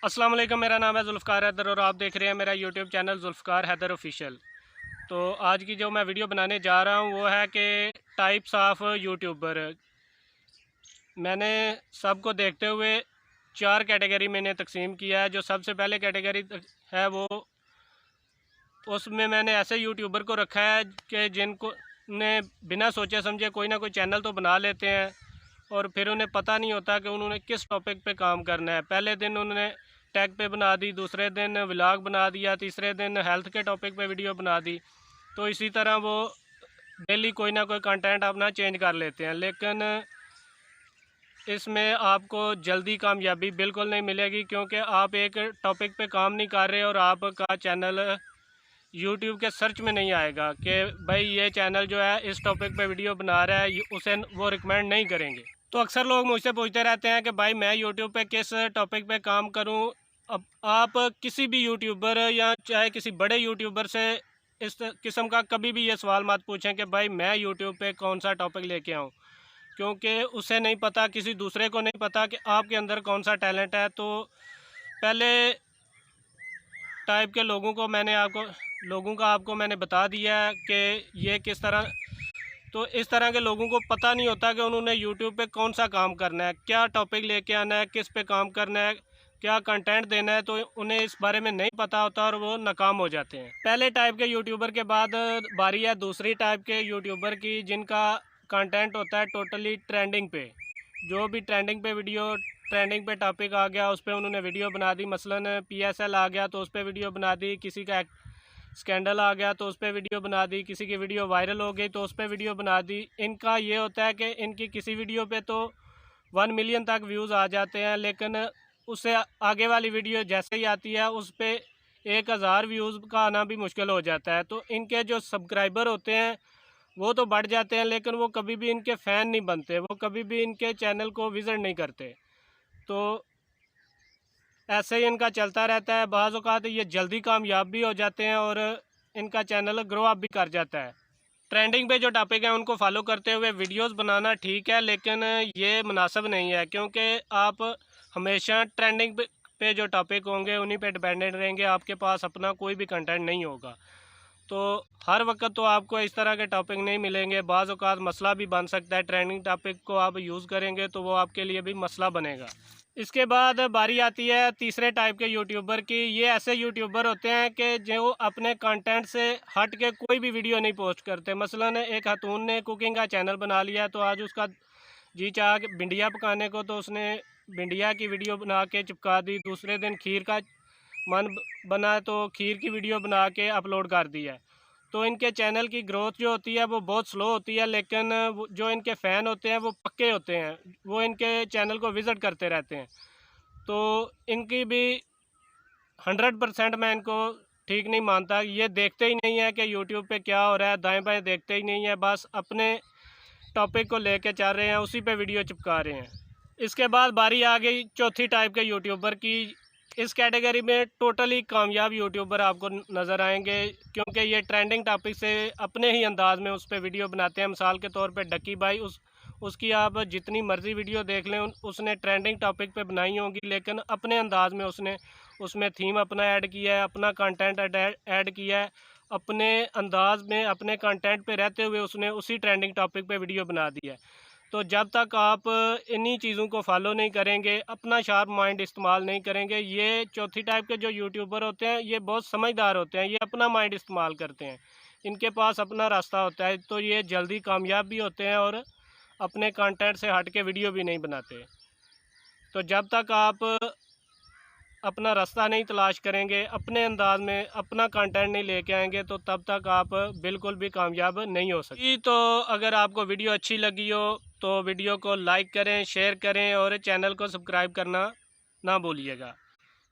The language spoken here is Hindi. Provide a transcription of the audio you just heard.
अस्सलाम वालेकुम, मेरा नाम है ज़ुल्फ़कार हैदर और आप देख रहे हैं मेरा YouTube channel Zulfikar Haider official. तो आज की जो मैं वीडियो बनाने जा रहा हूँ वो है कि टाइप्स ऑफ यूट्यूबर। मैंने सबको देखते हुए 4 कैटेगरी मैंने तकसीम किया है। जो सबसे पहले कैटेगरी है वो उसमें मैंने ऐसे यूट्यूबर को रखा है कि जिनको ने बिना सोचे समझे कोई ना कोई चैनल तो बना लेते हैं और फिर उन्हें पता नहीं होता कि उन्होंने किस टॉपिक पे काम करना है। पहले दिन उन्होंने टैग पे बना दी, दूसरे दिन व्लॉग बना दिया, तीसरे दिन हेल्थ के टॉपिक पे वीडियो बना दी। तो इसी तरह वो डेली कोई ना कोई कंटेंट अपना चेंज कर लेते हैं, लेकिन इसमें आपको जल्दी कामयाबी बिल्कुल नहीं मिलेगी, क्योंकि आप एक टॉपिक पे काम नहीं कर रहे और आपका चैनल यूट्यूब के सर्च में नहीं आएगा कि भाई ये चैनल जो है इस टॉपिक पे वीडियो बना रहा है, उसे वो रिकमेंड नहीं करेंगे। तो अक्सर लोग मुझसे पूछते रहते हैं कि भाई मैं यूट्यूब पे किस टॉपिक पे काम करूं। अब आप किसी भी यूट्यूबर या चाहे किसी बड़े यूट्यूबर से इस किस्म का कभी भी ये सवाल मत पूछें कि भाई मैं यूट्यूब पे कौन सा टॉपिक लेके आऊँ, क्योंकि उसे नहीं पता, किसी दूसरे को नहीं पता कि आपके अंदर कौन सा टैलेंट है। तो पहले टाइप के लोगों का आपको मैंने बता दिया है कि ये किस तरह। तो इस तरह के लोगों को पता नहीं होता कि उन्होंने यूट्यूब पे कौन सा काम करना है, क्या टॉपिक लेके आना है, किस पे काम करना है, क्या कंटेंट देना है। तो उन्हें इस बारे में नहीं पता होता और वो नाकाम हो जाते हैं। पहले टाइप के यूट्यूबर के बाद बारी है दूसरी टाइप के यूट्यूबर की, जिनका कंटेंट होता है टोटली ट्रेंडिंग पे। जो भी ट्रेंडिंग पे टॉपिक आ गया उस पर उन्होंने वीडियो बना दी। मसलन PSL आ गया तो उस पर वीडियो बना दी, किसी का स्कैंडल आ गया तो उस पर वीडियो बना दी, किसी की वीडियो वायरल हो गई तो उस पर वीडियो बना दी। इनका ये होता है कि इनकी किसी वीडियो पे तो 1 मिलियन तक व्यूज़ आ जाते हैं, लेकिन उससे आगे वाली वीडियो जैसे ही आती है उस पर 1000 व्यूज़ का आना भी मुश्किल हो जाता है। तो इनके जो सब्सक्राइबर होते हैं वो तो बढ़ जाते हैं, लेकिन वो कभी भी इनके फ़ैन नहीं बनते, वो कभी भी इनके चैनल को विज़िट नहीं करते। तो ऐसे ही इनका चलता रहता है। बाज़ औक़ात ये जल्दी कामयाब भी हो जाते हैं और इनका चैनल ग्रो अप भी कर जाता है। ट्रेंडिंग पे जो टॉपिक है उनको फॉलो करते हुए वीडियोस बनाना ठीक है, लेकिन ये मुनासिब नहीं है, क्योंकि आप हमेशा ट्रेंडिंग पे जो टॉपिक होंगे उन्हीं पे डिपेंडेंट रहेंगे। आपके पास अपना कोई भी कंटेंट नहीं होगा। तो हर वक्त तो आपको इस तरह के टॉपिक नहीं मिलेंगे। बाज़ औक़ात मसला भी बन सकता है, ट्रेंडिंग टॉपिक को आप यूज़ करेंगे तो वो आपके लिए भी मसला बनेगा। इसके बाद बारी आती है तीसरे टाइप के यूट्यूबर की। ये ऐसे यूट्यूबर होते हैं कि जो अपने कंटेंट से हट के कोई भी वीडियो नहीं पोस्ट करते। मसलन एक खातून ने कुकिंग का चैनल बना लिया, तो आज उसका जी चाह के भिंडियाँ पकाने को, तो उसने भिंडिया की वीडियो बना के चिपका दी। दूसरे दिन खीर का मन बना तो खीर की वीडियो बना के अपलोड कर दी है। तो इनके चैनल की ग्रोथ जो होती है वो बहुत स्लो होती है, लेकिन जो इनके फ़ैन होते हैं वो पक्के होते हैं, वो इनके चैनल को विज़िट करते रहते हैं। तो इनकी भी 100% मैं इनको ठीक नहीं मानता। ये देखते ही नहीं है कि यूट्यूब पे क्या हो रहा है, दाएं बाएं देखते ही नहीं है, बस अपने टॉपिक को लेके चल रहे हैं, उसी पे वीडियो चिपका रहे हैं। इसके बाद बारी आ गई चौथी टाइप के यूट्यूबर की। इस कैटेगरी में टोटली कामयाब यूट्यूबर आपको नज़र आएंगे, क्योंकि ये ट्रेंडिंग टॉपिक से अपने ही अंदाज़ में उस पर वीडियो बनाते हैं। मिसाल के तौर पे डक्की भाई, उसकी आप जितनी मर्ज़ी वीडियो देख लें, उसने ट्रेंडिंग टॉपिक पे बनाई होंगी, लेकिन अपने अंदाज़ में उसने उसमें थीम अपना ऐड किया है, अपना कंटेंट ऐड किया है, अपने अंदाज़ में अपने कंटेंट पे रहते हुए उसने उसी ट्रेंडिंग टॉपिक पे वीडियो बना दी है। तो जब तक आप इन्हीं चीज़ों को फॉलो नहीं करेंगे, अपना शार्प माइंड इस्तेमाल नहीं करेंगे, ये चौथी टाइप के जो यूट्यूबर होते हैं ये बहुत समझदार होते हैं, ये अपना माइंड इस्तेमाल करते हैं, इनके पास अपना रास्ता होता है, तो ये जल्दी कामयाब भी होते हैं और अपने कंटेंट से हट के वीडियो भी नहीं बनाते। तो जब तक आप अपना रास्ता नहीं तलाश करेंगे, अपने अंदाज में अपना कंटेंट नहीं लेके आएंगे, तो तब तक आप बिल्कुल भी कामयाब नहीं हो सकते। तो अगर आपको वीडियो अच्छी लगी हो तो वीडियो को लाइक करें, शेयर करें और चैनल को सब्सक्राइब करना ना भूलिएगा।